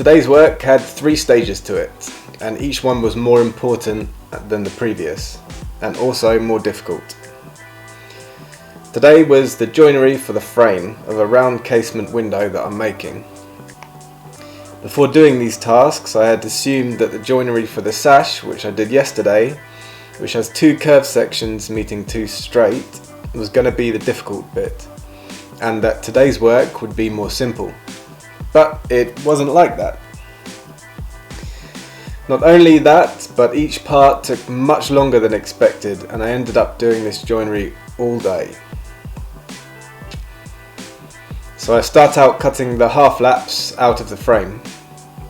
Today's work had 3 stages to it, and each one was more important than the previous, and also more difficult. Today was the joinery for the frame of a round casement window that I'm making. Before doing these tasks, I had assumed that the joinery for the sash, which I did yesterday, which has 2 curved sections meeting 2 straight, was going to be the difficult bit, and that today's work would be more simple. But it wasn't like that. Not only that, but each part took much longer than expected, and I ended up doing this joinery all day. So I start out cutting the half laps out of the frame.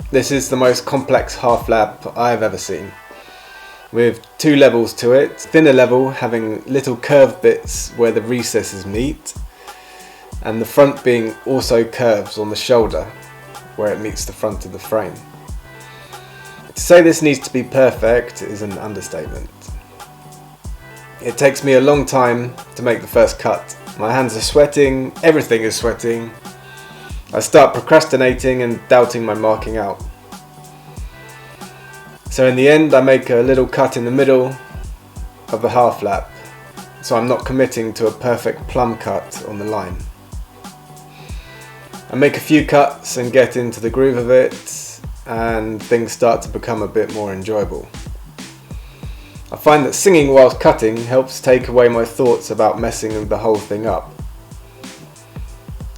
This is the most complex half lap I've ever seen, with 2 levels to it, thinner level having little curved bits where the recesses meet, and the front being also curves on the shoulder where it meets the front of the frame. To say this needs to be perfect is an understatement. It takes me a long time to make the first cut. My hands are sweating, everything is sweating. I start procrastinating and doubting my marking out. So in the end I make a little cut in the middle of the half lap, so I'm not committing to a perfect plumb cut on the line. I make a few cuts and get into the groove of it, and things start to become a bit more enjoyable. I find that singing whilst cutting helps take away my thoughts about messing the whole thing up.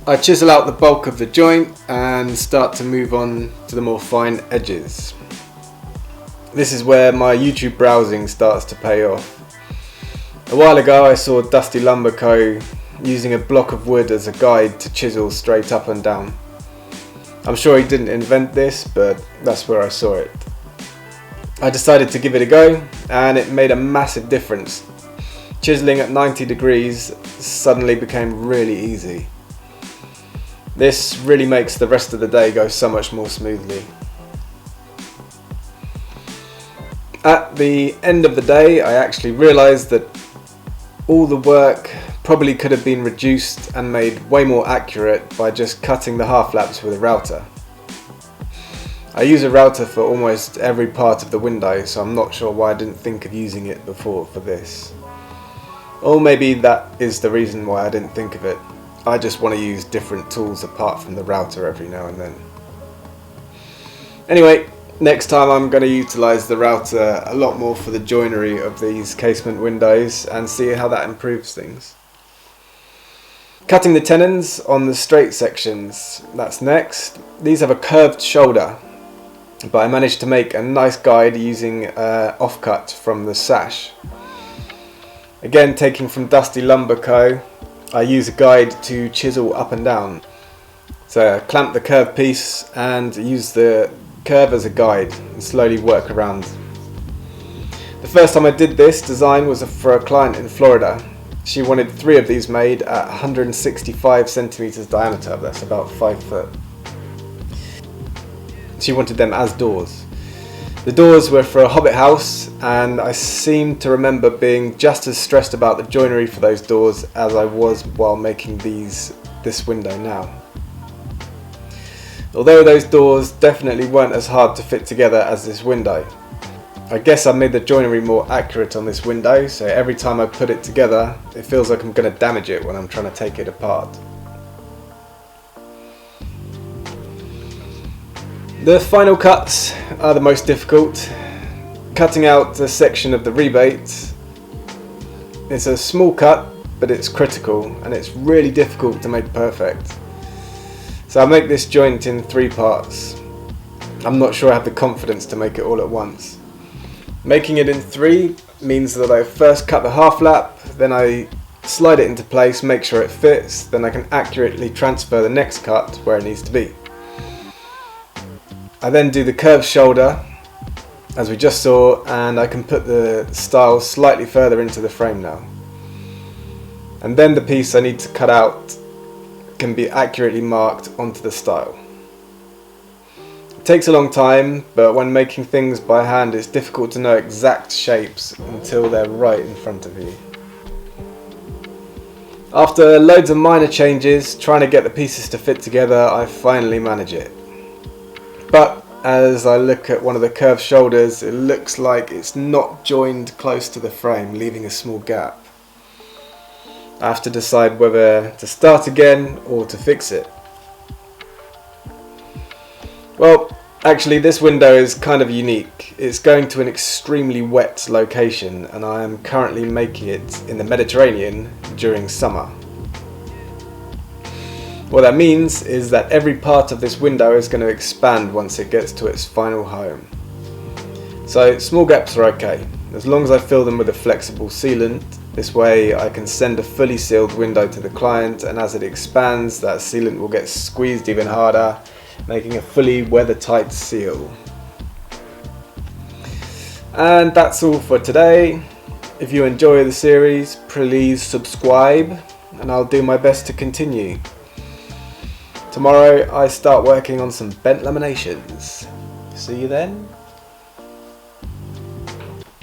I chisel out the bulk of the joint and start to move on to the more fine edges. This is where my YouTube browsing starts to pay off. A while ago I saw Dusty Lumber Co. using a block of wood as a guide to chisel straight up and down. I'm sure he didn't invent this, but that's where I saw it. I decided to give it a go, and it made a massive difference. Chiseling at 90 degrees suddenly became really easy. This really makes the rest of the day go so much more smoothly. At the end of the day, I actually realised that all the work probably could have been reduced and made way more accurate by just cutting the half laps with a router. I use a router for almost every part of the window, so I'm not sure why I didn't think of using it before for this. Or maybe that is the reason why I didn't think of it. I just want to use different tools apart from the router every now and then. Anyway, next time I'm going to utilise the router a lot more for the joinery of these casement windows and see how that improves things. Cutting the tenons on the straight sections, that's next. These have a curved shoulder, but I managed to make a nice guide using an offcut from the sash. Again, taking from Dusty Lumber Co., I use a guide to chisel up and down. So I clamp the curved piece and use the curve as a guide and slowly work around. The first time I did this design was for a client in Florida. She wanted 3 of these made at 165 centimeters diameter, that's about 5 foot. She wanted them as doors. The doors were for a hobbit house, and I seem to remember being just as stressed about the joinery for those doors as I was while making this window now. Although those doors definitely weren't as hard to fit together as this window. I guess I made the joinery more accurate on this window, so every time I put it together, it feels like I'm going to damage it when I'm trying to take it apart. The final cuts are the most difficult. Cutting out a section of the rebate. It's a small cut, but it's critical, and it's really difficult to make perfect. So I make this joint in 3 parts. I'm not sure I have the confidence to make it all at once. Making it in 3 means that I first cut the half lap, then I slide it into place, make sure it fits, then I can accurately transfer the next cut where it needs to be. I then do the curved shoulder, as we just saw, and I can put the style slightly further into the frame now. And then the piece I need to cut out can be accurately marked onto the style. It takes a long time, but when making things by hand it's difficult to know exact shapes until they're right in front of you. After loads of minor changes, trying to get the pieces to fit together, I finally manage it. but as I look at one of the curved shoulders, it looks like it's not joined close to the frame, leaving a small gap. I have to decide whether to start again or to fix it. Well, actually this window is kind of unique. It's going to an extremely wet location, and I am currently making it in the Mediterranean during summer. What that means is that every part of this window is going to expand once it gets to its final home. So small gaps are okay, as long as I fill them with a flexible sealant. This way I can send a fully sealed window to the client, and as it expands, that sealant will get squeezed even harder, making a fully weather-tight seal. And that's all for today. If you enjoy the series, please subscribe, and I'll do my best to continue. Tomorrow I start working on some bent laminations. See you then.